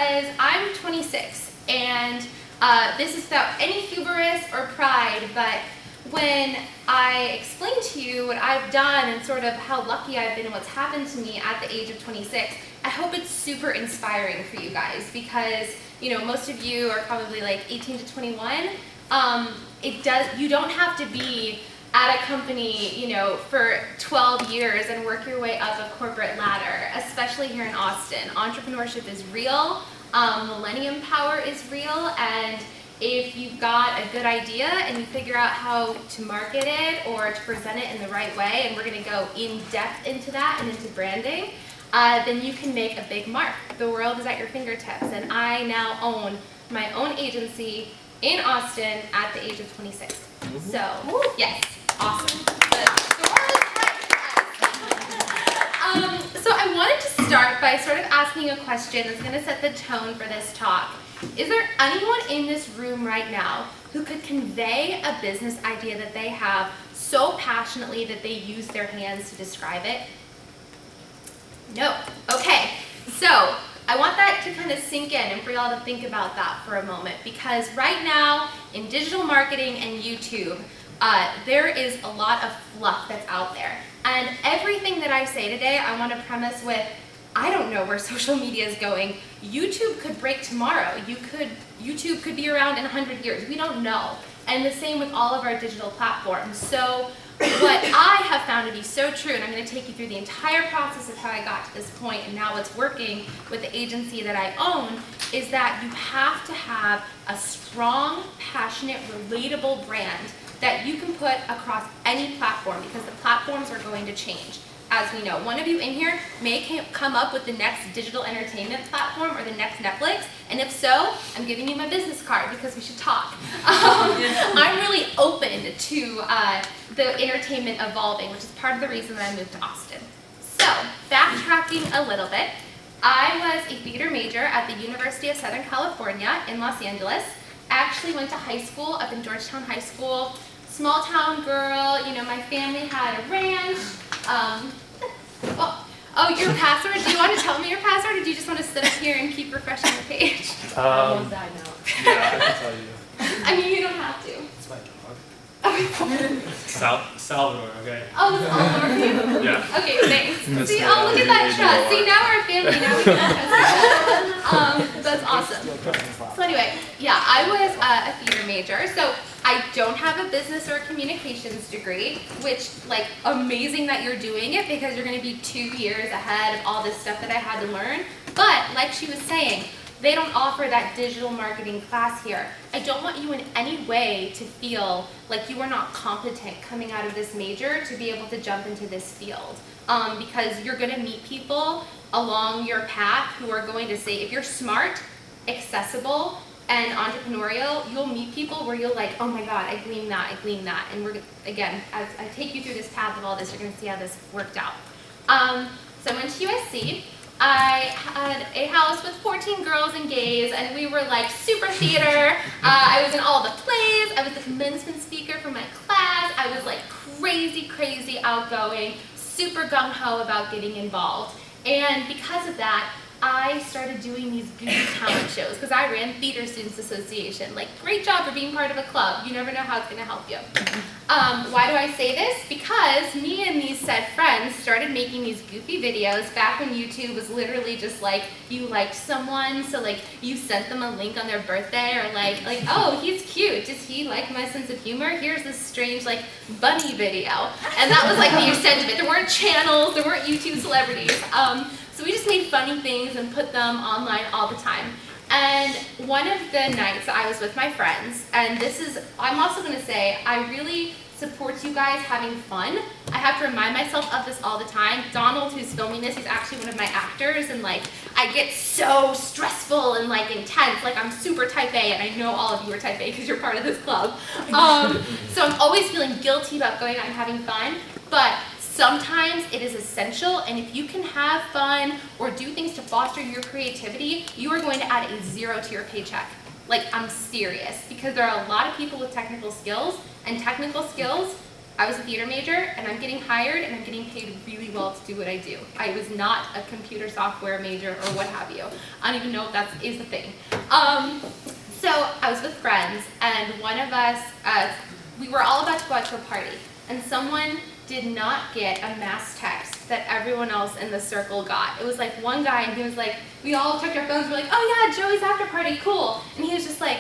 Because I'm 26, and this is without any hubris or pride, but when I explain to you what I've done and sort of how lucky I've been and what's happened to me at the age of 26, I hope it's super inspiring for you guys, because most of you are probably like 18 to 21. You don't have to be at a company, for 12 years and work your way up a corporate ladder, especially here in Austin. Entrepreneurship is real, millennium power is real, and if you've got a good idea and you figure out how to market it or to present it in the right way, and we're going to go in depth into that and into branding, then you can make a big mark. The world is at your fingertips, and I now own my own agency in Austin at the age of 26. So, yes, awesome. The world is right. So I wanted to start by sort of asking a question that's going to set the tone for this talk. Is there anyone in this room right now who could convey a business idea that they have so passionately that they use their hands to describe it? No. Okay. So I want that to kind of sink in and for y'all to think about that for a moment, because right now in digital marketing and YouTube, there is a lot of fluff that's out there. And everything that I say today, I want to premise with, I don't know where social media is going. YouTube could break tomorrow. YouTube could be around in 100 years. We don't know. And the same with all of our digital platforms. So what I have found to be so true, and I'm going to take you through the entire process of how I got to this point and now what's working with the agency that I own, is that you have to have a strong, passionate, relatable brand that you can put across any platform, because the platforms are going to change. As we know, one of you in here may come up with the next digital entertainment platform or the next Netflix, and if so, I'm giving you my business card because we should talk. I'm really open to the entertainment evolving, which is part of the reason that I moved to Austin. So, backtracking a little bit, I was a theater major at the University of Southern California in Los Angeles. I actually went to high school up in Georgetown High School. Small town girl, my family had a ranch. Your password? Do you want to tell me your password, or do you just want to sit up here and keep refreshing the page? Yeah, I can tell you. I mean, you don't have to. It's my dog. Salvador, okay. Oh, it's all over you? Yeah. Okay, thanks. See, look at that trust. See, now we're a family. Now we can trust each other. That's awesome. So anyway, yeah, I was a theater major. So I don't have a business or a communications degree, which, amazing that you're doing it, because you're going to be 2 years ahead of all this stuff that I had to learn. But like she was saying, they don't offer that digital marketing class here. I don't want you in any way to feel like you are not competent coming out of this major to be able to jump into this field. Because you're going to meet people along your path who are going to say, if you're smart, accessible, and entrepreneurial, you'll meet people where you're like, oh my God, I glean that. And again, as I take you through this path of all this, you're going to see how this worked out. So I went to USC. I had a house with 14 girls and gays, and we were like super theater. I was in all the plays. I was the commencement speaker for my class. I was like crazy outgoing, super gung-ho about getting involved. And because of that, I started doing these goofy talent shows, because I ran Theater Students Association. Great job for being part of a club. You never know how it's going to help you. Why do I say this? Because me and these said friends started making these goofy videos back when YouTube was literally just you liked someone, so you sent them a link on their birthday, or oh, he's cute, does he like my sense of humor? Here's this strange bunny video. And that was the extent of it. There weren't channels, there weren't YouTube celebrities. So we just made funny things and put them online all the time. And one of the nights I was with my friends, and I'm also going to say, I really support you guys having fun. I have to remind myself of this all the time. Donald, who's filming this, he's actually one of my actors, and I get so stressful and intense. I'm super type A, and I know all of you are type A because you're part of this club. So I'm always feeling guilty about going out and having fun, but sometimes it is essential, and if you can have fun or do things to foster your creativity, you are going to add a 0 to your paycheck. I'm serious, because there are a lot of people with technical skills, and technical skills I was a theater major, and I'm getting hired, and I'm getting paid really well to do what I do. I was not a computer software major or what have you. I don't even know if that is a thing. So I was with friends, and one of us, we were all about to go out to a party, and someone did not get a mass text that everyone else in the circle got. It was like one guy, and he was like, we all checked our phones, we're like, oh yeah, Joey's after party, cool. And he was just like,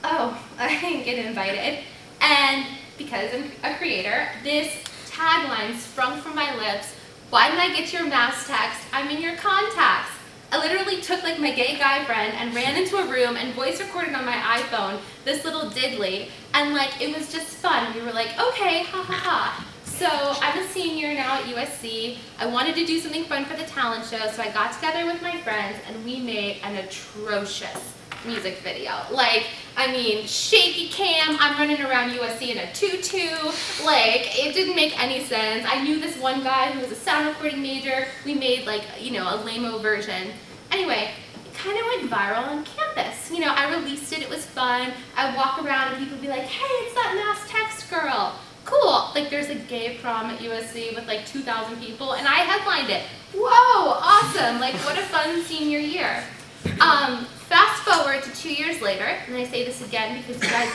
oh, I didn't get invited. And because I'm a creator, this tagline sprung from my lips, why didn't I get your mass text? I'm in your contacts. I literally took like my gay guy friend and ran into a room and voice recorded on my iPhone this little diddly, and like it was just fun. We were like, okay, ha ha ha. So I'm a senior now at USC. I wanted to do something fun for the talent show, so I got together with my friends and we made an atrocious music video. Like, I mean, shaky cam, I'm running around USC in a tutu, like, it didn't make any sense. I knew this one guy who was a sound recording major. We made like, you know, a lame-o version. Anyway, it kind of went viral on campus. You know, I released it, it was fun. I'd walk around and people would be like, hey, it's that mass text girl. Cool, like there's a gay prom at USC with like 2,000 people and I headlined it. Whoa, awesome, like what a fun senior year. Fast forward to 2 years later, and I say this again because you guys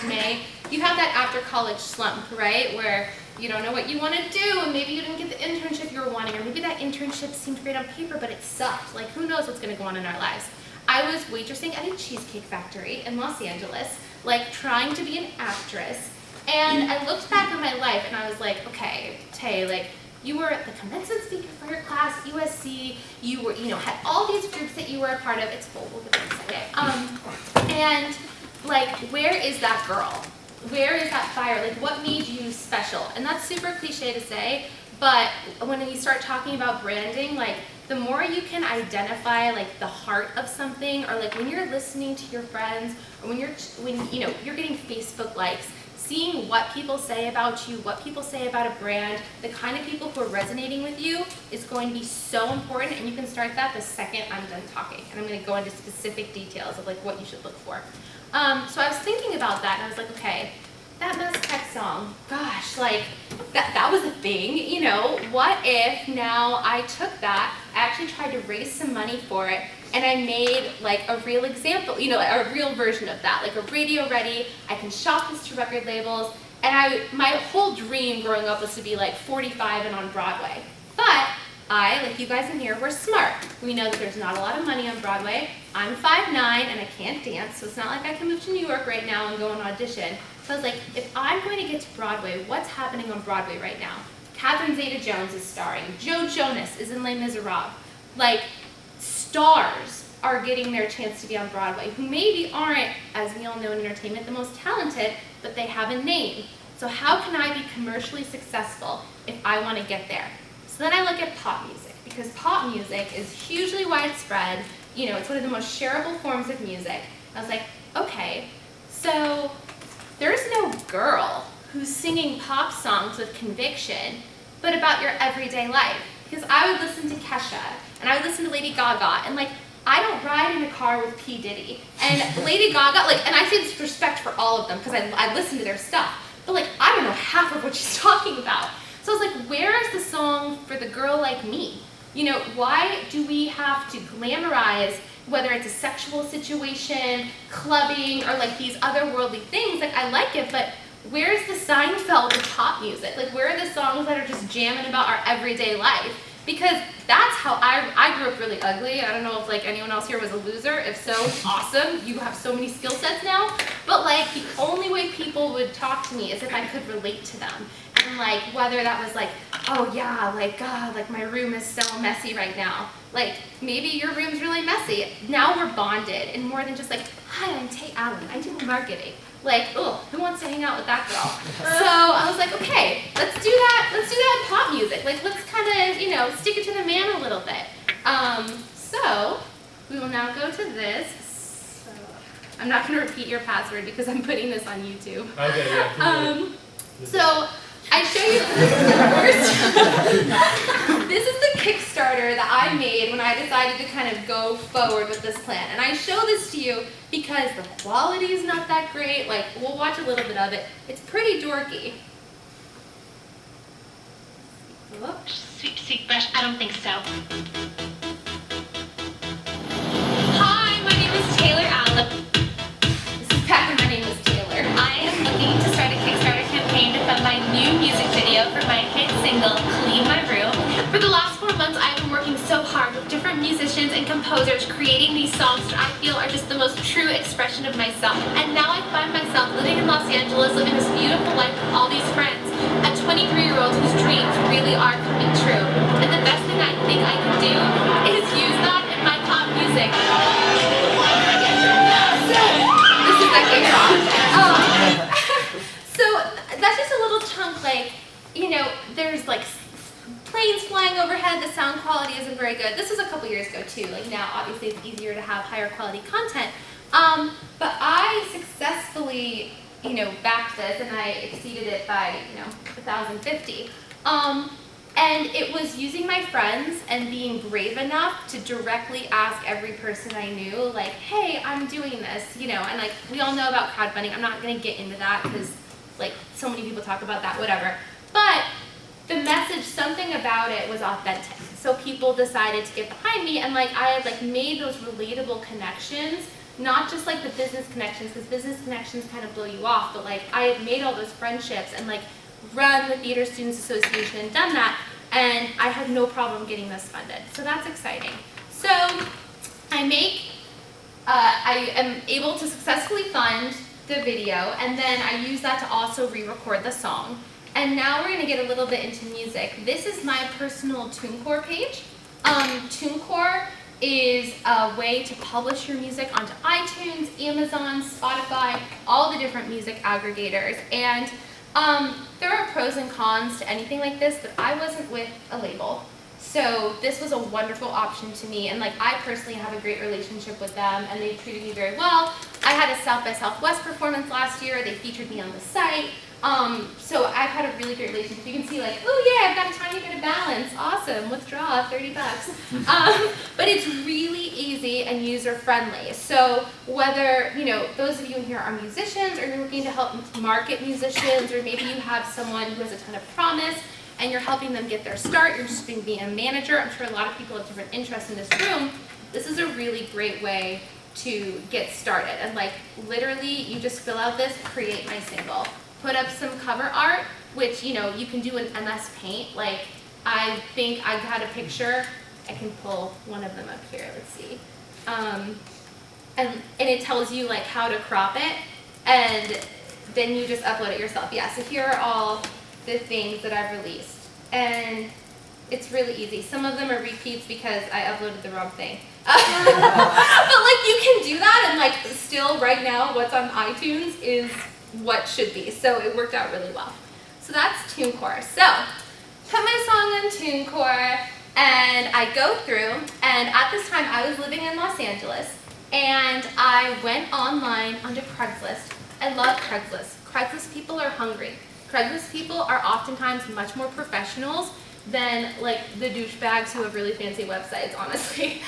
you have that after college slump, right? Where you don't know what you want to do, and maybe you didn't get the internship you were wanting, or maybe that internship seemed great on paper, but it sucked. Like, who knows what's going to go on in our lives? I was waitressing at a cheesecake factory in Los Angeles, like trying to be an actress, and I looked back on my life, and I was like, okay, Tay, like, you were the commencement speaker for your class at USC. You were, had all these groups that you were a part of. It's full. We'll get to that. And like, where is that girl? Where is that fire? Like, what made you special? And that's super cliche to say, but when you start talking about branding, like, the more you can identify like the heart of something, or like when you're listening to your friends, or when you're getting Facebook likes, seeing what people say about you, what people say about a brand, the kind of people who are resonating with you is going to be so important, and you can start that the second I'm done talking. And I'm going to go into specific details of like what you should look for. So I was thinking about that, and I was like, okay, that Mass Tech song, gosh, like that was a thing, what if now I took that, I actually tried to raise some money for it, and I made like a real example, a real version of that, like a radio ready, I can shop this to record labels, and my whole dream growing up was to be like 45 and on Broadway. But I, like you guys in here, we're smart. We know that there's not a lot of money on Broadway. I'm 5'9" and I can't dance, so it's not like I can move to New York right now and go and audition. So I was like, if I'm going to get to Broadway, what's happening on Broadway right now? Catherine Zeta-Jones is starring. Joe Jonas is in Les Miserables. Like, stars are getting their chance to be on Broadway, who maybe aren't, as we all know in entertainment, the most talented, but they have a name. So how can I be commercially successful if I want to get there? So then I look at pop music, because pop music is hugely widespread. It's one of the most shareable forms of music. I was like, okay, so there's no girl who's singing pop songs with conviction, but about your everyday life. Because I would listen to Kesha, and I would listen to Lady Gaga, and like, I don't ride in a car with P. Diddy. And Lady Gaga, like, and I say this with respect for all of them, because I listen to their stuff, but like, I don't know half of what she's talking about. So I was like, where is the song for the girl like me? Why do we have to glamorize, whether it's a sexual situation, clubbing, or like these otherworldly things? Like, I like it, but where's the Seinfeld of pop music? Like, where are the songs that are just jamming about our everyday life? Because that's how I grew up really ugly. I don't know if like anyone else here was a loser. If so, awesome. You have so many skill sets now. But like, the only way people would talk to me is if I could relate to them. And like, whether that was like, oh yeah, like, God, like my room is so messy right now. Like, maybe your room's really messy. Now we're bonded, and more than just like, hi, I'm Tay Allyn, I do marketing. Like, oh, who wants to hang out with that girl? So I was like, okay, let's do that in pop music. Like, let's kind of, stick it to the man a little bit. So we will now go to this. So, I'm not going to repeat your password because I'm putting this on YouTube. Okay, yeah. So I show you this is the Kickstarter that I made when I decided to kind of go forward with this plan. And I show this to you because the quality is not that great. Like, we'll watch a little bit of it. It's pretty dorky. Sweet, sweet brush. I don't think so. Hi, my name is Taylor Allyn. This is back when my name was Taylor. I am looking to start a Kickstarter campaign to fund my new music video for my hit single, Clean My Room. For the last 4 months, I've been working so hard with different musicians and composers creating these songs that I feel are just the most true expression of myself. And now I find myself living in Los Angeles, living this beautiful life with all these friends. A 23-year-old whose dreams really are coming true. And the best thing I think I can do is use that in my pop music. So, this is that game song. So, that's just a little chunk, like, you know, there's like planes flying overhead, the sound quality isn't very good. This was a couple years ago too. Like now, obviously, it's easier to have higher quality content. But I successfully, you know, backed this and I exceeded it by, you know, 1,050. And it was using my friends and being brave enough to directly ask every person I knew, like, hey, I'm doing this, you know, and like we all know about crowdfunding. I'm not gonna get into that because like so many people talk about that, whatever. But the message, something about it was authentic. So people decided to get behind me and like I had like made those relatable connections, not just like the business connections, because business connections kind of blow you off, but like I had made all those friendships and like run the Theater Students Association and done that, and I had no problem getting this funded. So that's exciting. So I am able to successfully fund the video, and then I use that to also re-record the song. And now we're going to get a little bit into music. This is my personal TuneCore page. TuneCore is a way to publish your music onto iTunes, Amazon, Spotify, all the different music aggregators. And there are pros and cons to anything like this, but I wasn't with a label. So this was a wonderful option to me, and like I personally have a great relationship with them and they treated me very well. I had a South by Southwest performance last year. They featured me on the site. So I've had a really great relationship. You can see like, oh yeah, I've got a tiny bit of balance. Awesome, withdraw $30. But it's really easy and user friendly. So whether, you know, those of you in here are musicians or you're looking to help market musicians, or maybe you have someone who has a ton of promise and you're helping them get their start, you're just being a manager. I'm sure a lot of people have different interests in this room. This is a really great way to get started. And like literally you just fill out this, create my single. Put up some cover art, which, you know, you can do in MS Paint. Like, I think I had a picture. I can pull one of them up here. Let's see. And it tells you, like, how to crop it. And then you just upload it yourself. Yeah, so here are all the things that I've released. And it's really easy. Some of them are repeats because I uploaded the wrong thing. But, like, you can do that. And, like, still right now what's on iTunes is what should be. So it worked out really well. So that's TuneCore. So put my song on TuneCore and I go through, and at this time I was living in Los Angeles and I went online onto Craigslist. I love Craigslist. Craigslist people are hungry. Craigslist people are oftentimes much more professionals than like the douchebags who have really fancy websites, honestly.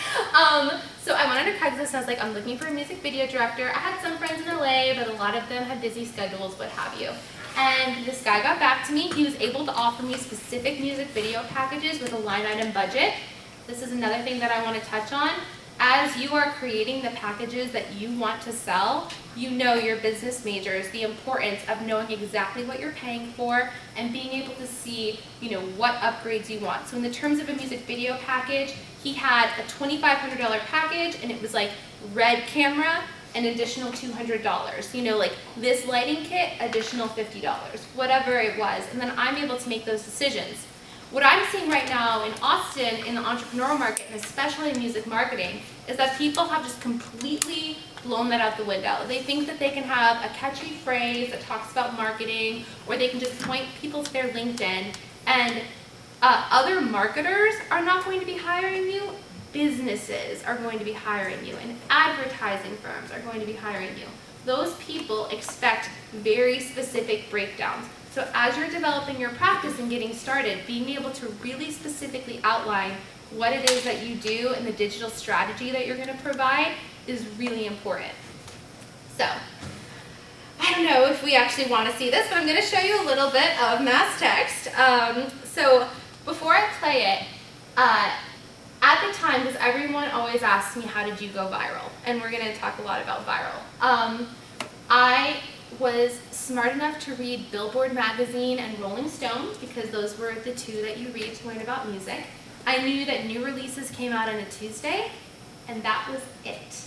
So I went onto Craigslist and I was like, I'm looking for a music video director. I had some friends in LA, but a lot of them had busy schedules, what have you. And this guy got back to me. He was able to offer me specific music video packages with a line item budget. This is another thing that I want to touch on. As you are creating the packages that you want to sell, you know, your business majors, the importance of knowing exactly what you're paying for and being able to see, you know, what upgrades you want. So in the terms of a music video package, he had a $2,500 package and it was like red camera, an additional $200. You know, like this lighting kit, additional $50, whatever it was. And then I'm able to make those decisions. What I'm seeing right now in Austin in the entrepreneurial market, and especially in music marketing, is that people have just completely blown that out the window. They think that they can have a catchy phrase that talks about marketing, or they can just point people to their LinkedIn, and other marketers are not going to be hiring you. Businesses are going to be hiring you, and advertising firms are going to be hiring you. Those people expect very specific breakdowns. So as you're developing your practice and getting started, being able to really specifically outline what it is that you do and the digital strategy that you're going to provide is really important. So, I don't know if we actually want to see this, but I'm going to show you a little bit of mass text. So before I play it, at the time, because everyone always asks me, how did you go viral? And we're going to talk a lot about viral. I was smart enough to read Billboard magazine and Rolling Stone, because those were the two that you read to learn about music. I knew that new releases came out on a Tuesday, and that was it.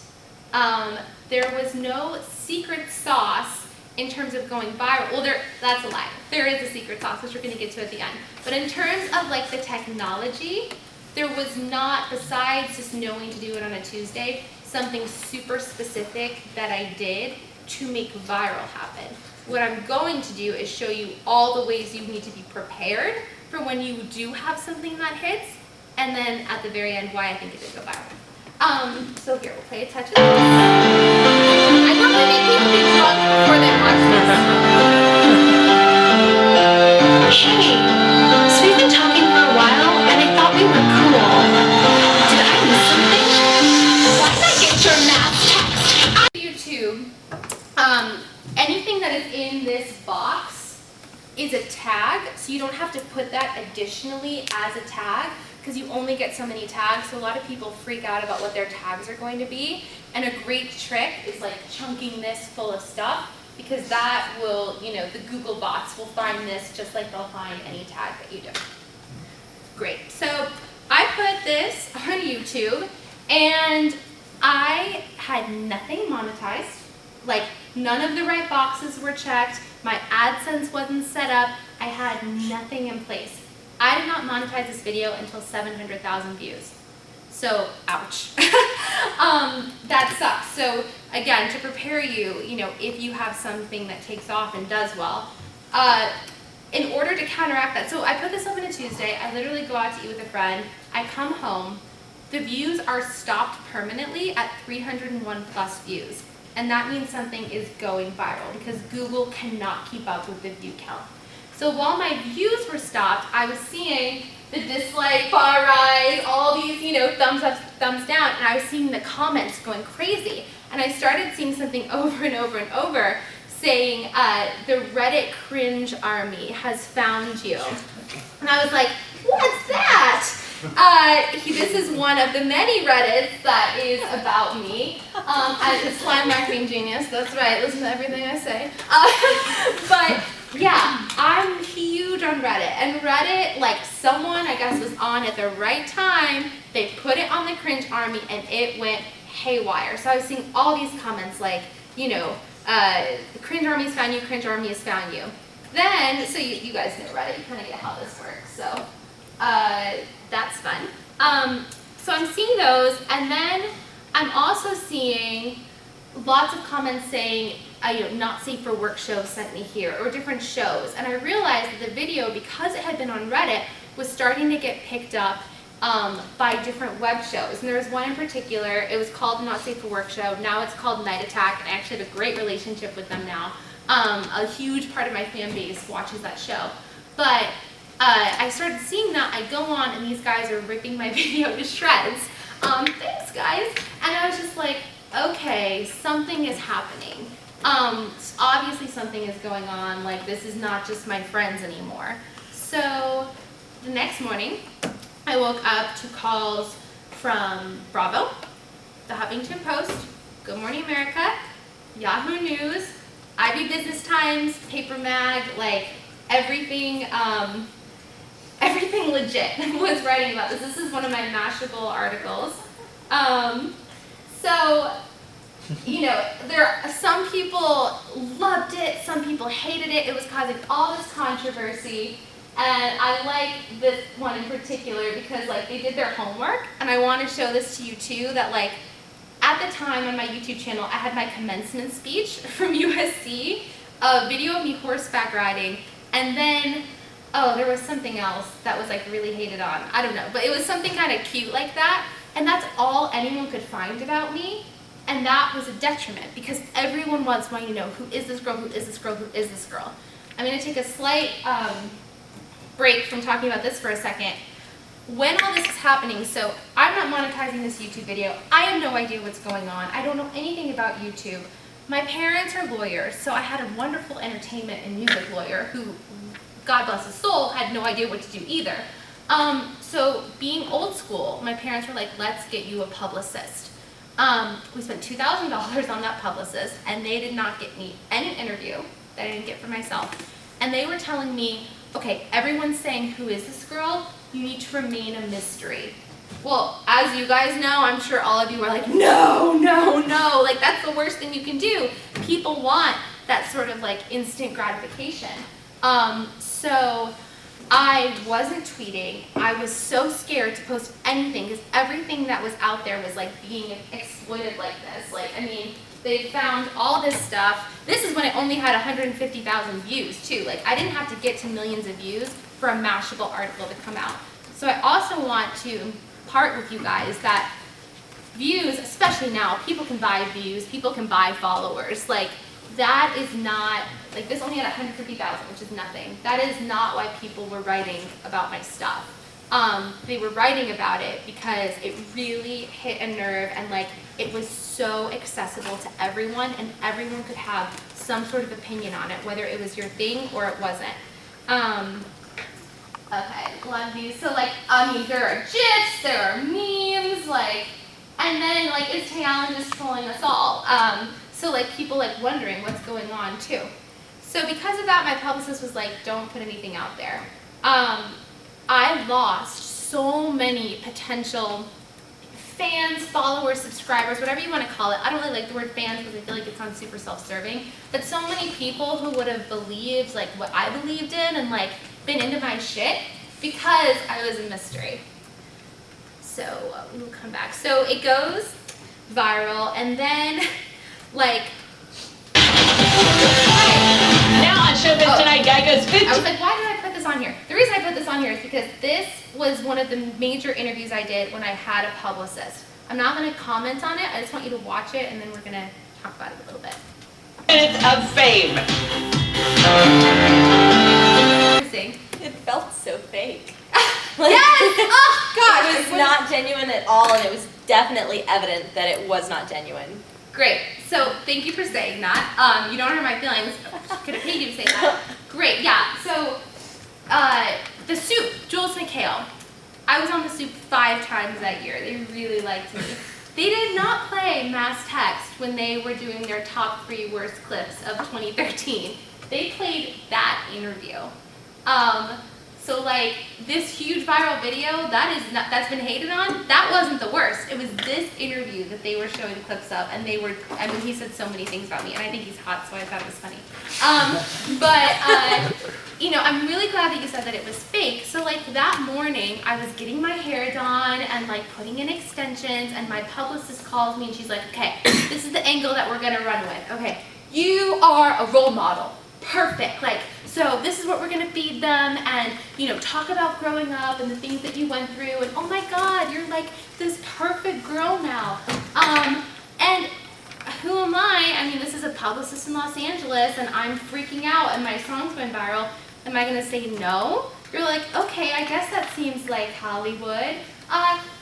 There was no secret sauce in terms of going viral. Well, that's a lie. There is a secret sauce, which we're going to get to at the end. But in terms of like the technology, there was not, besides just knowing to do it on a Tuesday, something super specific that I did to make viral happen. What I'm going to do is show you all the ways you need to be prepared for when you do have something that hits, and then at the very end, why I think it did go viral. So here, we'll play a touch of this. I normally make people be drunk before they watch this. Hey, so we've been talking for a while, and I thought we were cool. Did I miss something? Why did I get your math text? YouTube, anything that is in this box is a tag, so you don't have to put that additionally as a tag, because you only get so many tags. So a lot of people freak out about what their tags are going to be, and a great trick is like chunking this full of stuff, because that will, the Google bots will find this just like they'll find any tag that you do. Great. So I put this on YouTube, and I had nothing monetized. Like, none of the right boxes were checked. My AdSense wasn't set up. I had nothing in place. I did not monetize this video until 700,000 views. So, ouch. That sucks. So, again, to prepare you, if you have something that takes off and does well, in order to counteract that, so I put this up on a Tuesday. I literally go out to eat with a friend. I come home. The views are stopped permanently at 301 plus views. And that means something is going viral, because Google cannot keep up with the view count. So while my views were stopped, I was seeing the dislike bar rise, all these, thumbs up, thumbs down, and I was seeing the comments going crazy. And I started seeing something over and over and over saying, the Reddit cringe army has found you. And I was like, what's that? This is one of the many Reddits that is about me. I'm a slime marketing genius, that's right, listen to everything I say. But yeah, I'm huge on Reddit, and Reddit, like, someone I guess was on at the right time, they put it on the cringe army and it went haywire. So I was seeing all these comments like, the cringe army has found you, cringe army has found you. Then, so you guys know Reddit, you kind of get how this works, so that's fun. So I'm seeing those, and then I'm also seeing lots of comments saying, not safe for work show sent me here, or different shows. And I realized that the video, because it had been on Reddit, was starting to get picked up by different web shows. And there was one in particular, it was called Not Safe for Work Show. Now it's called Night Attack, and I actually have a great relationship with them now. A huge part of my fan base watches that show. But I started seeing that. I go on, and these guys are ripping my video to shreds. Thanks, guys. And I was just like, okay, something is happening. Obviously something is going on. Like, this is not just my friends anymore. So the next morning, I woke up to calls from Bravo, the Huffington Post, Good Morning America, Yahoo News, IB Business Times, Paper Mag, like everything, everything legit was writing about this. This is one of my Mashable articles. So, some people loved it, some people hated it. It was causing all this controversy. And I like this one in particular because, they did their homework. And I want to show this to you, too, that, at the time on my YouTube channel, I had my commencement speech from USC, a video of me horseback riding, and then, there was something else that was, really hated on. I don't know, but it was something kind of cute like that. And that's all anyone could find about me. And that was a detriment, because everyone was wanting to know, who is this girl, who is this girl, who is this girl? I'm going to take a slight break from talking about this for a second. When all this is happening, so I'm not monetizing this YouTube video. I have no idea what's going on. I don't know anything about YouTube. My parents are lawyers, so I had a wonderful entertainment and music lawyer who, God bless his soul, had no idea what to do either. So being old school, my parents were like, let's get you a publicist. We spent $2,000 on that publicist, and they did not get me any interview that I didn't get for myself. And they were telling me, okay, everyone's saying, who is this girl? You need to remain a mystery. Well, as you guys know, I'm sure all of you are like, no, no, no. Like, that's the worst thing you can do. People want that sort of like instant gratification. So I wasn't tweeting. I was so scared to post anything because everything that was out there was like being exploited like this. Like, I mean, they found all this stuff. This is when it only had 150,000 views too. Like, I didn't have to get to millions of views for a Mashable article to come out. So I also want to impart with you guys that views, especially now, people can buy views, people can buy followers. Like, that is not, like, this only had 150,000, which is nothing. That is not why people were writing about my stuff. They were writing about it because it really hit a nerve, and like, it was so accessible to everyone, and everyone could have some sort of opinion on it, whether it was your thing or it wasn't. Okay, a lot of views. So like, I mean, there are GIFs, there are memes, like, and then like, is Tay Allyn just trolling us all? So like, people like wondering what's going on too. So because of that, my publicist was like, don't put anything out there. I lost so many potential fans, followers, subscribers, whatever you want to call it. I don't really like the word fans because I feel like it sounds super self-serving. But so many people who would have believed like what I believed in and like been into my shit because I was a mystery. So we'll come back. So it goes viral, and then like, Now on Showbiz Tonight, Guy Goes 50. I was like, why did I put this on here? The reason I put this on here is because this was one of the major interviews I did when I had a publicist. I'm not going to comment on it. I just want you to watch it, and then we're going to talk about it a little bit. Minutes of fame. It felt so fake. Yes! Oh, gosh! It was not genuine at all, and it was definitely evident that it was not genuine. Great. So thank you for saying that. You don't hurt my feelings. Could have paid you to say that. Great. Yeah. So the Soup, Jules McHale. I was on the Soup 5 times that year. They really liked me. They did not play Mass Text when they were doing their top 3 worst clips of 2013. They played that interview. So like, this huge viral video that's been hated on, that wasn't the worst. It was this interview that they were showing clips of, and they were, I mean, he said so many things about me, and I think he's hot, so I thought it was funny. You know, I'm really glad that you said that it was fake. So like, that morning, I was getting my hair done and like putting in extensions, and my publicist calls me and she's like, okay, this is the angle that we're gonna run with. Okay, you are a role model. Perfect. Like, so this is what we're gonna feed them, and you know, talk about growing up and the things that you went through, and oh my God, you're like this perfect girl now. And who am I? I mean, this is a publicist in Los Angeles, and I'm freaking out, and my song's going viral. Am I gonna say no? You're like, okay, I guess that seems like Hollywood.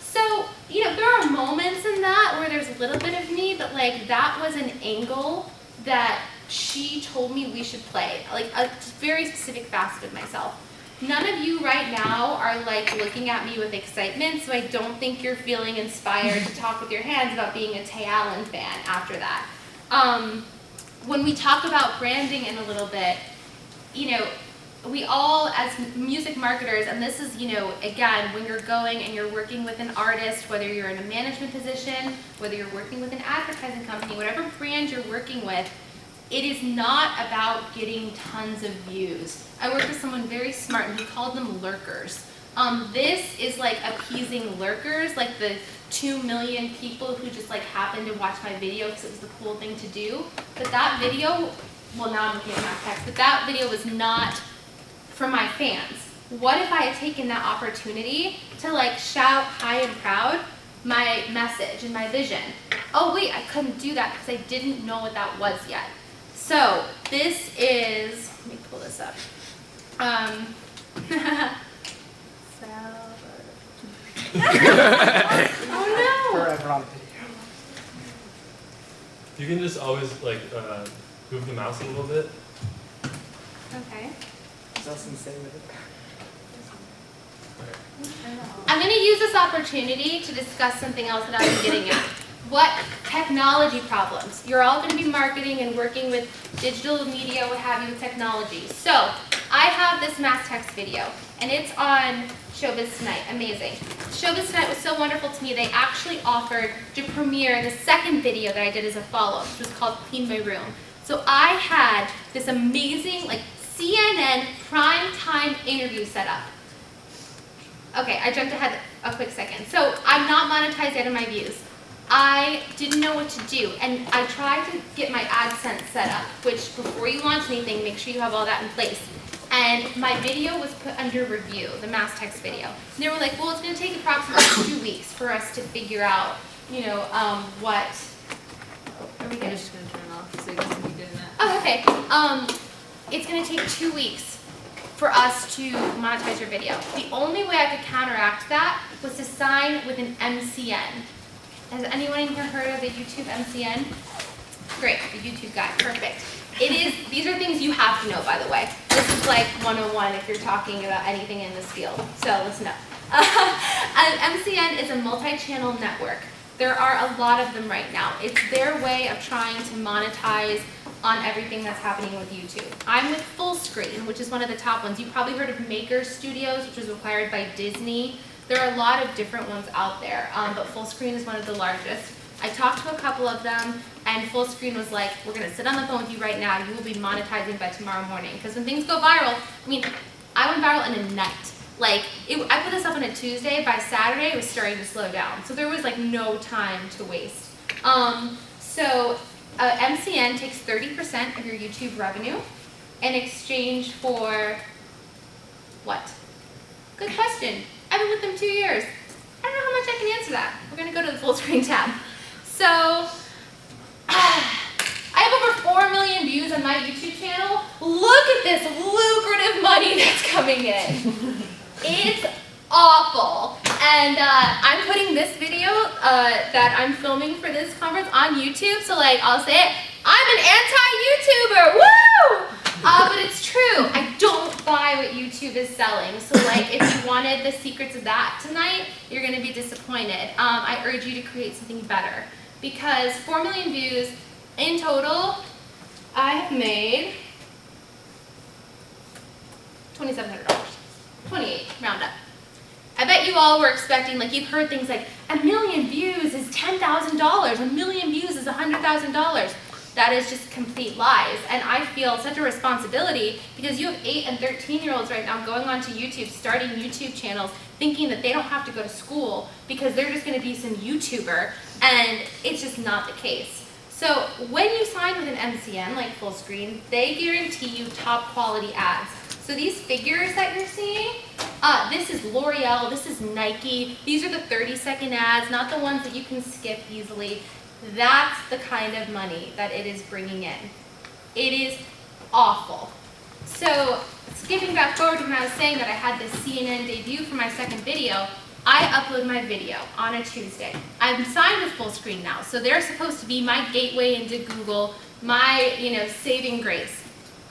So you know, there are moments in that where there's a little bit of me, but like, that was an angle that she told me we should play, like a very specific facet of myself. None of you right now are like looking at me with excitement, so I don't think you're feeling inspired to talk with your hands about being a Tay Allyn fan after that. When we talk about branding in a little bit, you know, we all as music marketers, and this is, you know, again, when you're going and you're working with an artist, whether you're in a management position, whether you're working with an advertising company, whatever brand you're working with, it is not about getting tons of views. I worked with someone very smart, and he called them lurkers. This is like appeasing lurkers, like the 2 million people who just like happened to watch my video because it was the cool thing to do. But that video, well, now I'm looking at my text, but that video was not for my fans. What if I had taken that opportunity to like shout high and proud my message and my vision? Oh wait, I couldn't do that because I didn't know what that was yet. So this is, let me pull this up. Oh no! Forever on video. You can just always like move the mouse a little bit. Okay. There's nothing to say with it. I'm going to use this opportunity to discuss something else that I've been getting at. What technology problems? You're all going to be marketing and working with digital media, what have you, with technology. So I have this Mass Text video, and it's on Showbiz Tonight. Amazing. Showbiz Tonight was so wonderful to me, they actually offered to premiere the second video that I did as a follow-up, which was called Clean My Room. So I had this amazing, like, CNN primetime interview set up. Okay, I jumped ahead a quick second. So I'm not monetized yet in my views. I didn't know what to do, and I tried to get my AdSense set up, which before you launch anything, make sure you have all that in place. And my video was put under review, the Mass Text video. And they were like, well, it's going to take approximately 2 weeks for us to figure out, you know, what. Are we good? I'm just going to turn it off so you can keep doing that. Oh, okay. It's going to take 2 weeks for us to monetize your video. The only way I could counteract that was to sign with an MCN. Has anyone in here heard of the YouTube MCN? Great, the YouTube guy, perfect. These are things you have to know, by the way. This is like 101 if you're talking about anything in this field, so listen up. MCN is a multi-channel network. There are a lot of them right now. It's their way of trying to monetize on everything that's happening with YouTube. I'm with Full Screen, which is one of the top ones. You've probably heard of Maker Studios, which was acquired by Disney. There are a lot of different ones out there, but Full Screen is one of the largest. I talked to a couple of them, and Full Screen was like, we're going to sit on the phone with you right now. You will be monetizing by tomorrow morning. Because when things go viral, I mean, I went viral in a night. Like, I put this up on a Tuesday. By Saturday, it was starting to slow down. So there was, like, no time to waste. MCN takes 30% of your YouTube revenue in exchange for what? Good question. I've been with them 2 years. I don't know how much I can answer that. We're going to go to the Full Screen tab. So, I have over 4 million views on my YouTube channel. Look at this lucrative money that's coming in. It's awful. And I'm putting this video that I'm filming for this conference on YouTube. So, like, I'll say it. I'm an anti-YouTuber. Woo! But it's true. I don't buy what YouTube is selling. So, like, if you wanted the secrets of that tonight, you're going to be disappointed. I urge you to create something better. Because 4 million views in total, I have made $2,700. 28, round up. I bet you all were expecting, like, you've heard things like, 1 million views is $10,000, 1 million views is $100,000. That is just complete lies. And I feel such a responsibility because you have 8 and 13-year-olds right now going onto YouTube, starting YouTube channels, thinking that they don't have to go to school because they're just going to be some YouTuber, and it's just not the case. So when you sign with an MCN like Full Screen, they guarantee you top quality ads. So these figures that you're seeing, this is L'Oreal, this is Nike. These are the 30-second ads, not the ones that you can skip easily. That's the kind of money that it is bringing in. It is awful. So skipping back forward to when I was saying that I had this CNN debut for my second video, I upload my video on a Tuesday. I'm signed with Full Screen now, so they're supposed to be my gateway into Google, my, saving grace.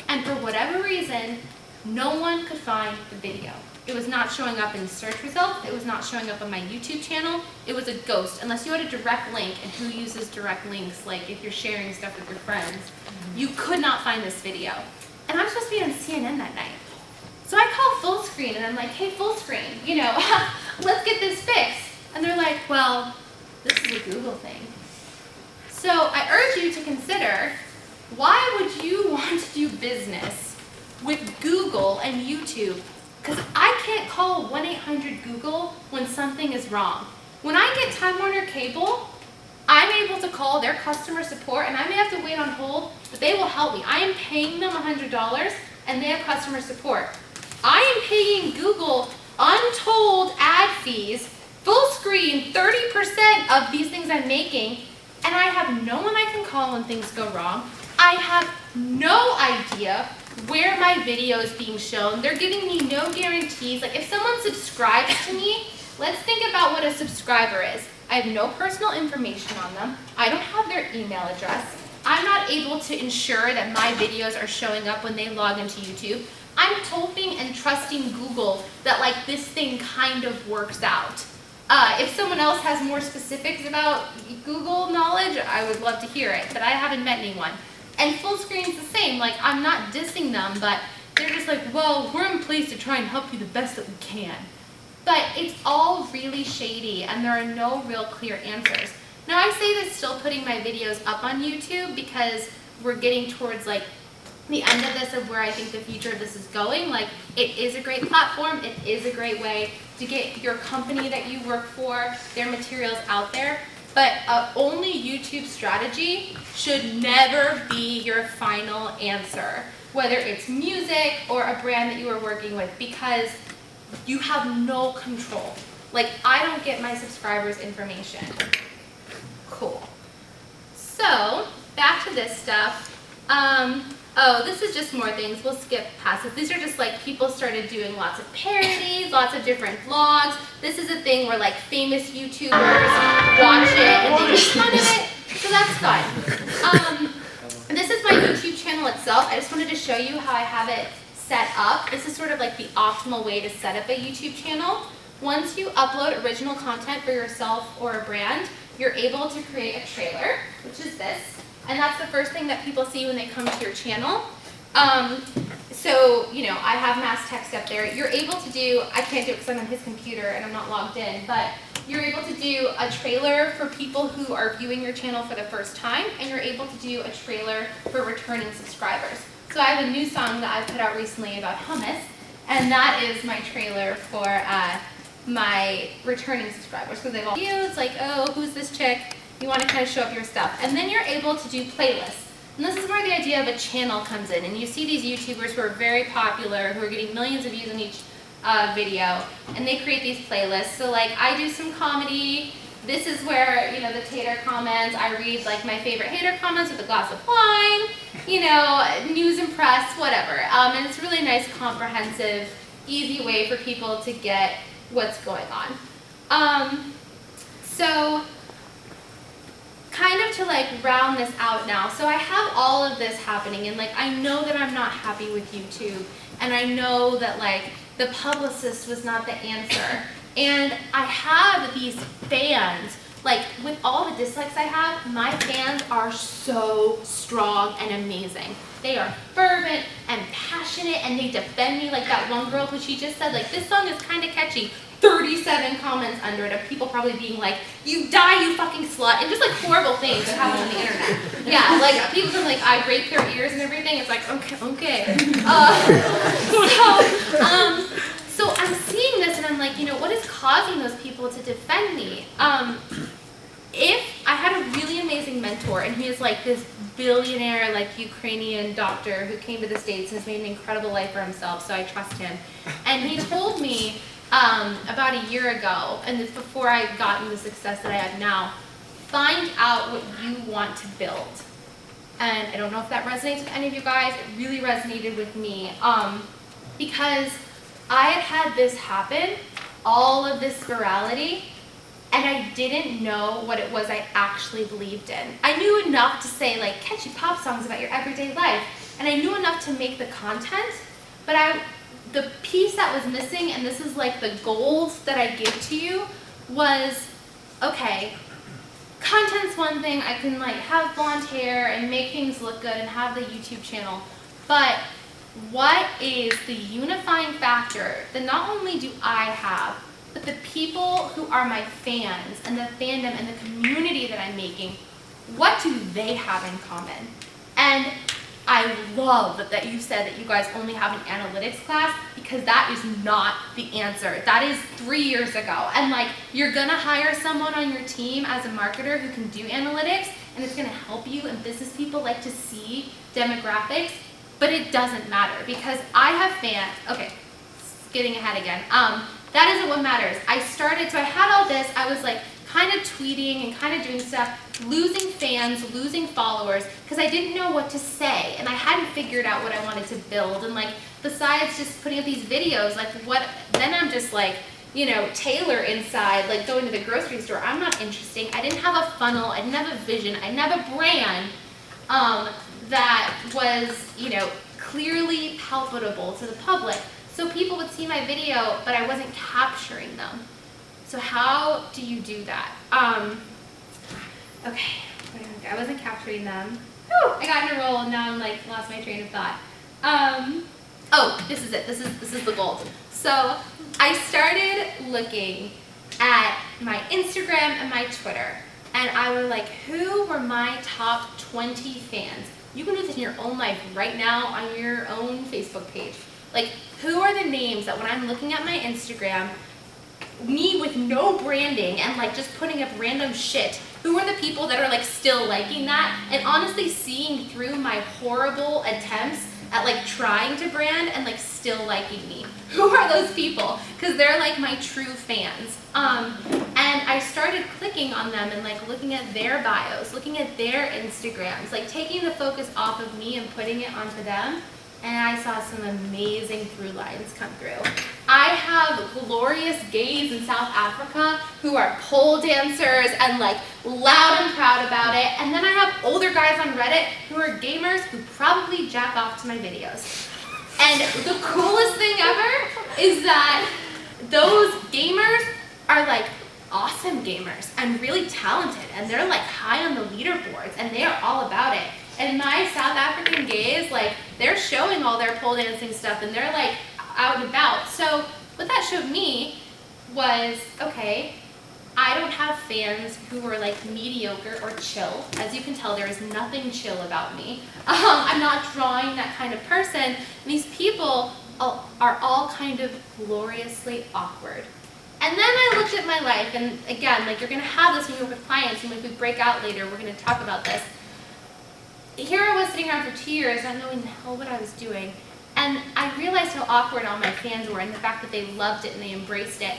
And for whatever reason, no one could find the video. It was not showing up in search results. It was not showing up on my YouTube channel. It was a ghost, unless you had a direct link, and who uses direct links, like if you're sharing stuff with your friends. You could not find this video. And I'm supposed to be on CNN that night. So I call Full Screen, and I'm like, hey, Full Screen, let's get this fixed. And they're like, well, this is a Google thing. So I urge you to consider, why would you want to do business with Google and YouTube? Because I can't call 1-800-GOOGLE when something is wrong. When I get Time Warner Cable, I'm able to call their customer support, and I may have to wait on hold, but they will help me. I am paying them $100, and they have customer support. I am paying Google untold ad fees, Full Screen, 30% of these things I'm making, and I have no one I can call when things go wrong. I have no idea where my video is being shown. They're giving me no guarantees. Like, if someone subscribes to me, let's think about what a subscriber is. I have no personal information on them. I don't have their email address. I'm not able to ensure that my videos are showing up when they log into YouTube. I'm hoping and trusting Google that like this thing kind of works out. If someone else has more specifics about Google knowledge, I would love to hear it, but I haven't met anyone. And full screen's the same, like I'm not dissing them, but they're just like, well, we're in place to try and help you the best that we can. But it's all really shady and there are no real clear answers. Now I say this still putting my videos up on YouTube because we're getting towards like the end of this of where I think the future of this is going. Like it is a great platform, it is a great way to get your company that you work for, their materials out there, but only YouTube strategy should never be your final answer, whether it's music or a brand that you are working with, because you have no control. Like I don't get my subscribers' information. Cool. So back to this stuff. Oh, this is just more things. We'll skip past this. These are just like people started doing lots of parodies, lots of different vlogs. This is a thing where like famous YouTubers watch it and they make fun of it. So that's fun. This is my YouTube channel itself. I just wanted to show you how I have it set up. This is sort of like the optimal way to set up a YouTube channel. Once you upload original content for yourself or a brand, you're able to create a trailer, which is this. And that's the first thing that people see when they come to your channel. So, you know, I have mass text up there. You're able to do, I can't do it because I'm on his computer and I'm not logged in, but you're able to do a trailer for people who are viewing your channel for the first time, and you're able to do a trailer for returning subscribers. So I have a new song that I put out recently about hummus, and that is my trailer for my returning subscribers, because they've all it's like, oh, who's this chick? You want to kind of show up your stuff. And then you're able to do playlists. And this is where the idea of a channel comes in. And you see these YouTubers who are very popular, who are getting millions of views in each video, and they create these playlists. So like I do some comedy. This is where, you know, the tater comments. I read like my favorite hater comments with a glass of wine, you know, news and press, whatever. And it's really nice, comprehensive, easy way for people to get what's going on. So kind of to like round this out now. So I have all of this happening, and like I know that I'm not happy with YouTube, and I know that like the publicist was not the answer. And I have these fans, like with all the dislikes I have, my fans are so strong and amazing. They are fervent and passionate, and they defend me. Like that one girl who she just said, like, this song is kind of catchy. 37 comments under it of people probably being like, you die, you fucking slut, and just like horrible things that happen on the internet. Yeah, like people from like, I break their ears and everything. It's like, okay. So I'm seeing this and I'm like, you know, what is causing those people to defend me? If I had a really amazing mentor, and he is like this billionaire, like Ukrainian doctor who came to the States and has made an incredible life for himself, so I trust him. And he told me about a year ago, and this before I gotten the success that I have now, find out what you want to build. And I don't know if that resonates with any of you guys. It really resonated with me because I had this happen, all of this virality, and I didn't know what it was I actually believed in. I knew enough to say like catchy pop songs about your everyday life, and I knew enough to make the content, but the piece that was missing, and this is like the goals that I give to you, was, okay, content's one thing, I can like have blonde hair and make things look good and have the YouTube channel, but what is the unifying factor that not only do I have, but the people who are my fans and the fandom and the community that I'm making, what do they have in common? And I love that you said that you guys only have an analytics class, because that is not the answer. That is 3 years ago. And like, you're gonna hire someone on your team as a marketer who can do analytics, and it's gonna help you, and business people like to see demographics, but it doesn't matter because I have fans. Okay, getting ahead again. That isn't what matters. I had all this, I was like kind of tweeting and kind of doing stuff, losing fans, losing followers, because I didn't know what to say, and I hadn't figured out what I wanted to build. And like, besides just putting up these videos, like then I'm just like, you know, Taylor inside, like going to the grocery store. I'm not interesting. I didn't have a funnel, I didn't have a vision, I didn't have a brand. was, clearly palpable to the public. So people would see my video, but I wasn't capturing them. So how do you do that? Okay, I wasn't capturing them. Whew, I got in a roll and now I'm like lost my train of thought. Oh, this is it. This is the gold. So I started looking at my Instagram and my Twitter, and I was like, who were my top 20 fans? You can do this in your own life right now on your own Facebook page. Like, who are the names that when I'm looking at my Instagram, me with no branding and like just putting up random shit, who are the people that are like still liking that and honestly seeing through my horrible attempts at like trying to brand and like still liking me? Who are those people? Because they're like my true fans. And I started clicking on them and like looking at their bios, looking at their Instagrams, like taking the focus off of me and putting it onto them. And I saw some amazing through lines come through. I have glorious gays in South Africa who are pole dancers and like loud and proud about it. And then I have older guys on Reddit who are gamers who probably jack off to my videos. And the coolest thing ever is that those gamers are like awesome gamers and really talented, and they're like high on the leaderboards and they are all about it. And my South African gays, like, they're showing all their pole dancing stuff and they're like out and about. So what that showed me was, okay, I don't have fans who are like mediocre or chill. As you can tell, there is nothing chill about me. I'm not drawing that kind of person. And these people are all kind of gloriously awkward. And then I looked at my life, and again, like, you're gonna have this when you work with clients, and if we break out later, we're gonna talk about this. Here I was sitting around for 2 years, not knowing the hell what I was doing. And I realized how awkward all my fans were and the fact that they loved it and they embraced it.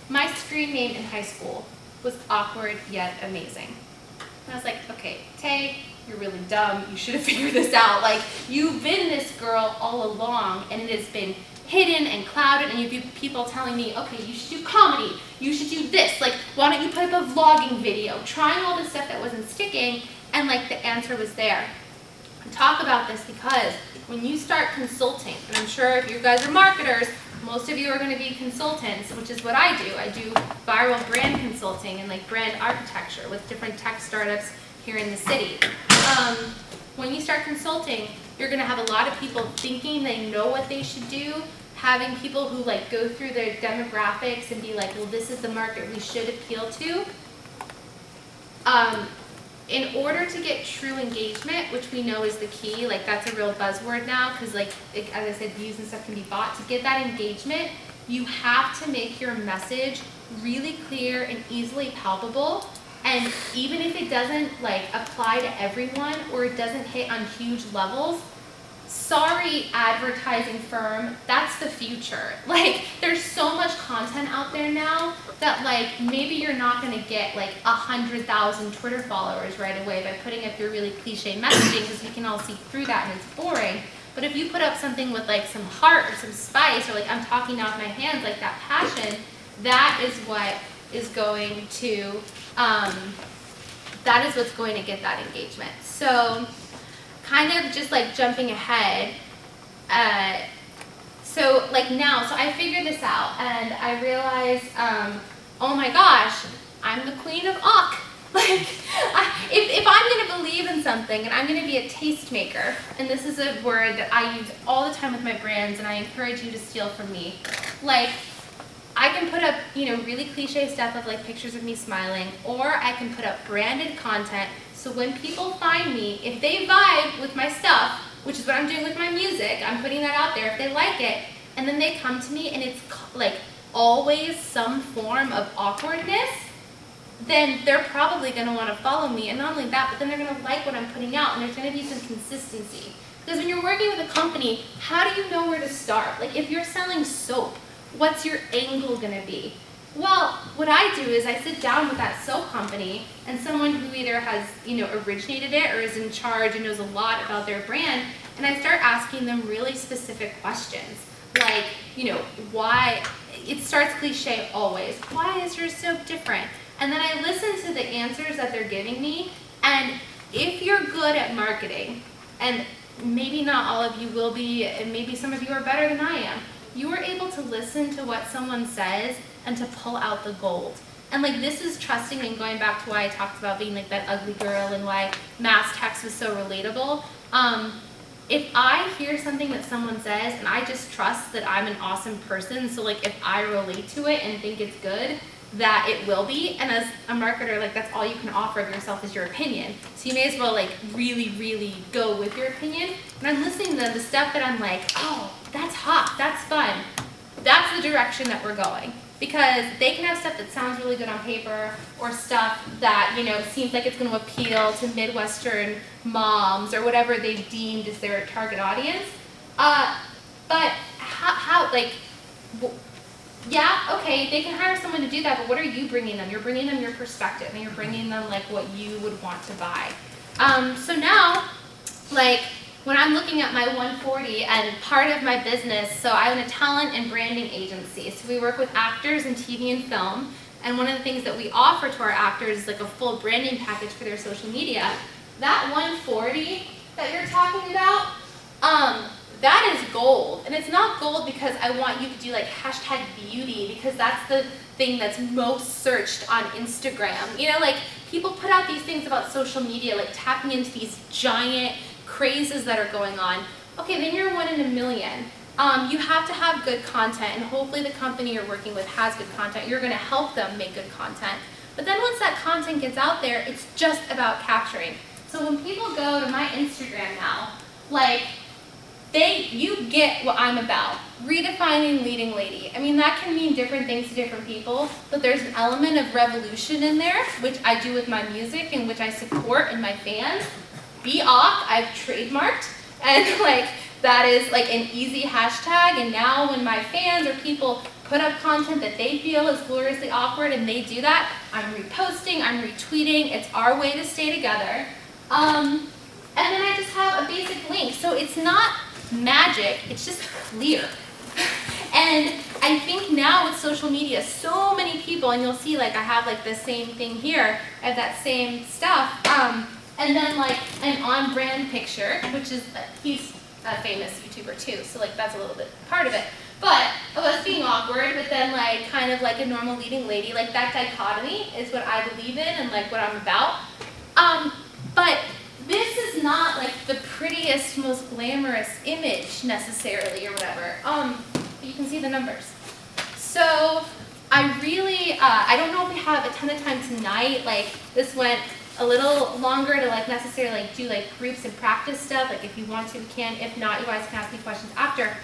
My screen name in high school was Awkward Yet Amazing. And I was like, okay, Tay, you're really dumb. You should have figured this out. Like, you've been this girl all along, and it has been hidden and clouded, and you have people telling me, okay, you should do comedy. You should do this. Like, why don't you put up a vlogging video? Trying all this stuff that wasn't sticking, and like the answer was there. Talk about this because when you start consulting, and I'm sure if you guys are marketers, most of you are going to be consultants, which is what I do. I do viral brand consulting and like brand architecture with different tech startups here in the city. When you start consulting, you're going to have a lot of people thinking they know what they should do, having people who like go through their demographics and be like, well, this is the market we should appeal to. In order to get true engagement, which we know is the key, like that's a real buzzword now, because like, as I said, views and stuff can be bought. To get that engagement, you have to make your message really clear and easily palpable. And even if it doesn't like apply to everyone or it doesn't hit on huge levels, sorry, advertising firm, that's the future. Like, there's so much content out there now that like maybe you're not gonna get like 100,000 Twitter followers right away by putting up your really cliche messaging, because we can all see through that and it's boring. But if you put up something with like some heart or some spice, or like I'm talking out my hands, like that passion, that is what is going to, that is what's going to get that engagement. So kind of just like jumping ahead, so like now, so I figured this out and I realized, oh my gosh, I'm the queen of awk. Like, if I'm gonna believe in something and I'm gonna be a tastemaker, and this is a word that I use all the time with my brands and I encourage you to steal from me, like, I can put up, really cliche stuff of like pictures of me smiling, or I can put up branded content. So when people find me, if they vibe with my stuff, which is what I'm doing with my music, I'm putting that out there, if they like it, and then they come to me and it's like always some form of awkwardness, then they're probably gonna wanna follow me. And not only that, but then they're gonna like what I'm putting out, and there's gonna be some consistency. Because when you're working with a company, how do you know where to start? Like, if you're selling soap, what's your angle gonna be? Well, what I do is I sit down with that soap company and someone who either has, originated it or is in charge and knows a lot about their brand, and I start asking them really specific questions. Like, why, it starts cliche always, why is your soap different? And then I listen to the answers that they're giving me, and if you're good at marketing, and maybe not all of you will be, and maybe some of you are better than I am. You are able to listen to what someone says and to pull out the gold. And like this is trusting, and going back to why I talked about being like that ugly girl and why mass text was so relatable. If I hear something that someone says and I just trust that I'm an awesome person, so like if I relate to it and think it's good, that it will be. And as a marketer, like that's all you can offer of yourself is your opinion. So you may as well like really, really go with your opinion. And I'm listening to the stuff that I'm like, oh, that's hot, that's fun. That's the direction that we're going. Because they can have stuff that sounds really good on paper, or stuff that, you know, seems like it's going to appeal to Midwestern moms or whatever they've deemed as their target audience. But how like, yeah, okay, they can hire someone to do that, but what are you bringing them? You're bringing them your perspective, and you're bringing them like what you would want to buy. So now, like, when I'm looking at my 140 and part of my business, so I own a talent and branding agency. So we work with actors in TV and film. And one of the things that we offer to our actors is like a full branding package for their social media. That 140 that you're talking about, that is gold. And it's not gold because I want you to do like hashtag beauty, because that's the thing that's most searched on Instagram. You know, like people put out these things about social media, like tapping into these giant crazes that are going on. Okay, then you're 1 in a million. You have to have good content, and hopefully the company you're working with has good content. You're going to help them make good content. But then once that content gets out there, it's just about capturing. So when people go to my Instagram now, like, you get what I'm about. Redefining leading lady. I mean, that can mean different things to different people, but there's an element of revolution in there, which I do with my music and which I support in my fans. I've trademarked, and like that is like an easy hashtag. And now when my fans or people put up content that they feel is gloriously awkward and they do that, I'm reposting, I'm retweeting. It's our way to stay together. And then I just have a basic link. So it's not magic, it's just clear. And I think now with social media, so many people, and you'll see like I have like the same thing here, I have that same stuff. And then like an on-brand picture, which is, he's a famous YouTuber too, so like that's a little bit part of it. But I was being awkward, but then like kind of like a normal leading lady, like that dichotomy is what I believe in and like what I'm about. But this is not like the prettiest, most glamorous image necessarily or whatever. But you can see the numbers. So I really, I don't know if we have a ton of time tonight. Like this went a little longer to like necessarily like do like groups and practice stuff. Like if you want to, you can. If not, you guys can ask me questions after.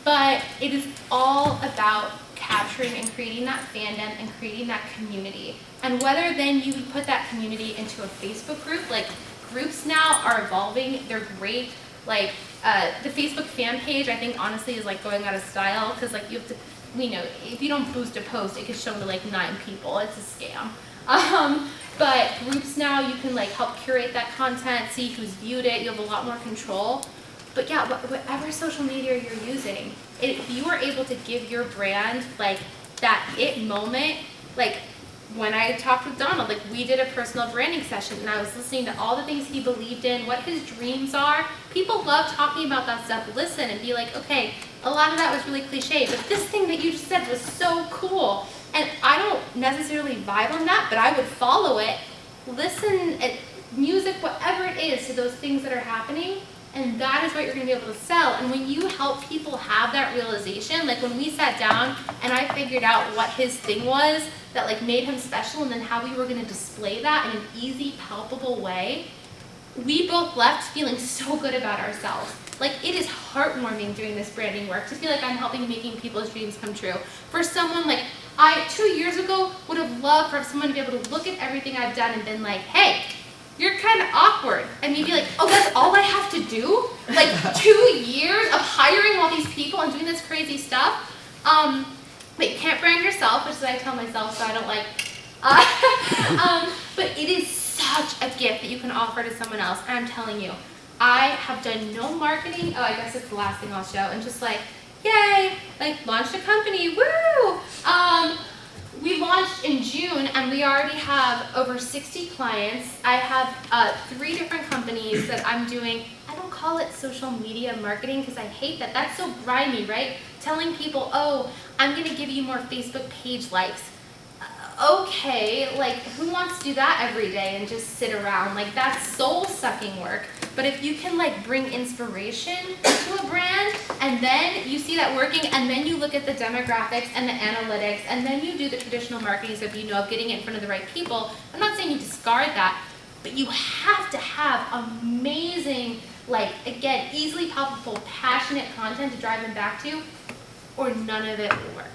But it is all about capturing and creating that fandom and creating that community. And whether then you put that community into a Facebook group, like groups now are evolving, they're great. Like the Facebook fan page, I think honestly is like going out of style, because like you have to, you know, if you don't boost a post, it gets shown to like 9 people. It's a scam. But groups now, you can like help curate that content, see who's viewed it, you have a lot more control. But yeah, whatever social media you're using, if you are able to give your brand like that it moment, like when I talked with Donald, like we did a personal branding session and I was listening to all the things he believed in, what his dreams are. People love talking about that stuff. Listen and be like, okay, a lot of that was really cliche, but this thing that you just said was so cool. And I don't necessarily vibe on that, but I would follow it, listen at music, whatever it is, to those things that are happening. And that is what you're going to be able to sell. And when you help people have that realization, like when we sat down and I figured out what his thing was that like made him special, and then how we were going to display that in an easy, palpable way, we both left feeling so good about ourselves. Like it is heartwarming doing this branding work to feel like I'm helping making people's dreams come true. For someone like I 2 years ago would have loved for someone to be able to look at everything I've done and been like, hey, you're kind of awkward. And maybe like, oh, that's all I have to do? Like 2 years of hiring all these people and doing this crazy stuff? But you can't brand yourself, which is what I tell myself, so I don't like, but it is such a gift that you can offer to someone else. And I'm telling you, I have done no marketing. Oh, I guess it's the last thing I'll show. And just like, yay, like launched a company, woo! We launched in June and we already have over 60 clients. I have 3 different companies that I'm doing. I don't call it social media marketing because I hate that. That's so grimy, right? Telling people, oh, I'm gonna give you more Facebook page likes. Okay, like who wants to do that every day and just sit around? Like that's soul-sucking work. But if you can like bring inspiration to a brand and then you see that working and then you look at the demographics and the analytics and then you do the traditional marketing stuff, you know, of getting it in front of the right people. I'm not saying you discard that, but you have to have amazing, like again, easily palpable, passionate content to drive them back to, or none of it will work.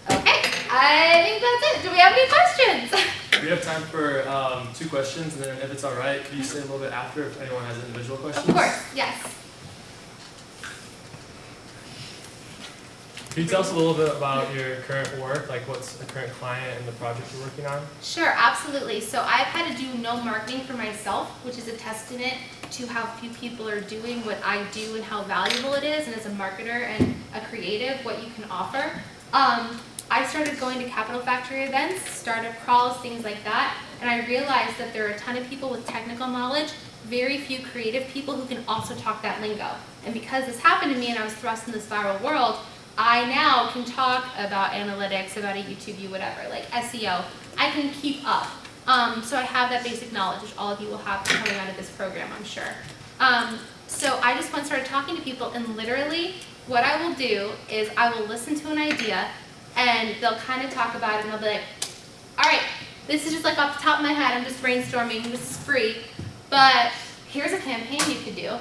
Okay, I think that's it. Do we have any questions? We have time for 2 questions, and then if it's all right, could you say a little bit after if anyone has individual questions? Of course, yes. Can you tell us a little bit about your current work, like what's the current client and the project you're working on? Sure, absolutely. So I've had to do no marketing for myself, which is a testament to how few people are doing what I do and how valuable it is, and as a marketer and a creative, what you can offer. I started going to Capital Factory events, startup crawls, things like that, and I realized that there are a ton of people with technical knowledge, very few creative people who can also talk that lingo. And because this happened to me and I was thrust in this viral world, I now can talk about analytics, about a YouTube view, whatever, like SEO. I can keep up. So I have that basic knowledge, which all of you will have coming out of this program, I'm sure. So I just went and started talking to people, and literally what I will do is I will listen to an idea, and they'll kind of talk about it, and they'll be like, all right, this is just like off the top of my head, I'm just brainstorming, this is free, but here's a campaign you could do,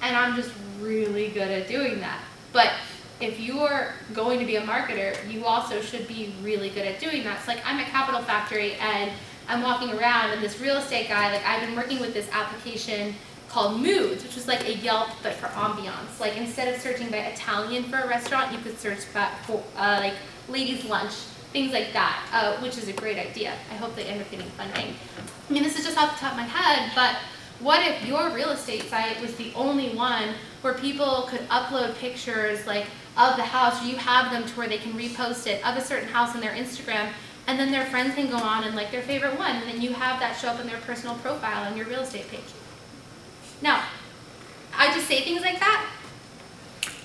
and I'm just really good at doing that. But if you're going to be a marketer, you also should be really good at doing that. So like I'm at Capital Factory, and I'm walking around, and this real estate guy, like I've been working with this application called Moods, which was like a Yelp but for ambiance. Like instead of searching by Italian for a restaurant, you could search for like ladies' lunch, things like that, which is a great idea. I hope they end up getting funding. I mean, this is just off the top of my head, but what if your real estate site was the only one where people could upload pictures like of the house, or you have them to where they can repost it of a certain house on their Instagram, and then their friends can go on and like their favorite one, and then you have that show up in their personal profile on your real estate page. Now, I just say things like that,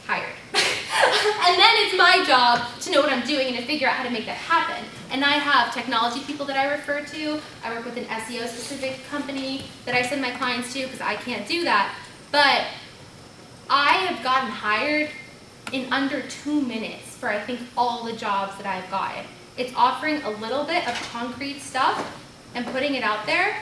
hired. And then it's my job to know what I'm doing and to figure out how to make that happen. And I have technology people that I refer to. I work with an SEO specific company that I send my clients to because I can't do that. But I have gotten hired in under 2 minutes for I think all the jobs that I've gotten. It's offering a little bit of concrete stuff and putting it out there.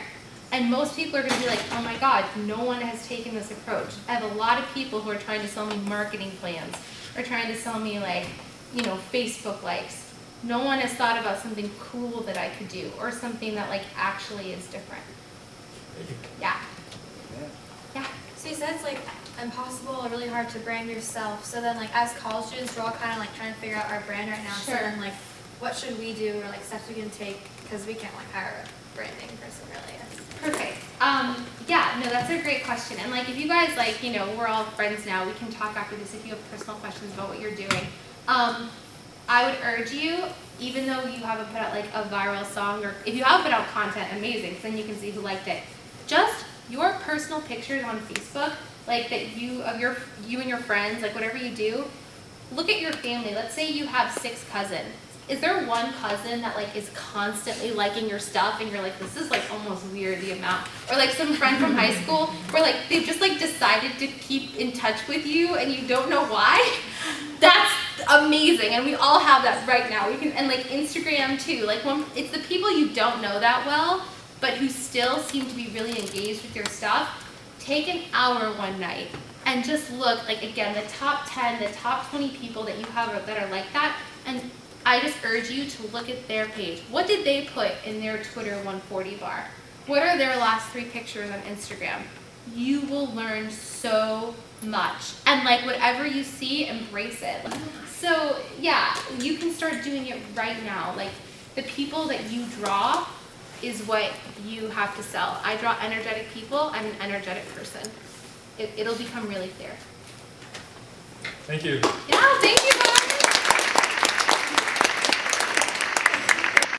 And most people are going to be like, oh my God, no one has taken this approach. I have a lot of people who are trying to sell me marketing plans or trying to sell me like, you know, Facebook likes. No one has thought about something cool that I could do or something that like actually is different. Yeah. Yeah. So you said it's like impossible or really hard to brand yourself. So then like as college students, we're all kind of like trying to figure out our brand right now. Sure. So then like what should we do or like steps we can take because we can't like hire a branding person really. Perfect. Yeah, no, that's a great question. And like, if you guys like, you know, we're all friends now, we can talk after this if you have personal questions about what you're doing. I would urge you, even though you haven't put out like a viral song, or if you have put out content, amazing, so then you can see who liked it. Just your personal pictures on Facebook, like that you and your friends, like whatever you do, look at your family. Let's say you have 6 cousins. Is there one cousin that like is constantly liking your stuff and you're like, this is like almost weird, the amount? Or like some friend from high school where like they've just like decided to keep in touch with you and you don't know why? That's amazing, and we all have that right now. We can, and like Instagram too, like it's the people you don't know that well, but who still seem to be really engaged with your stuff. Take an hour one night and just look, like again, the top 10, the top 20 people that you have that are like that, and I just urge you to look at their page. What did they put in their Twitter 140 bar? What are their last 3 pictures on Instagram? You will learn so much. And like whatever you see, embrace it. So yeah, you can start doing it right now. Like the people that you draw is what you have to sell. I draw energetic people. I'm an energetic person. It'll become really clear. Thank you. Yeah, thank you.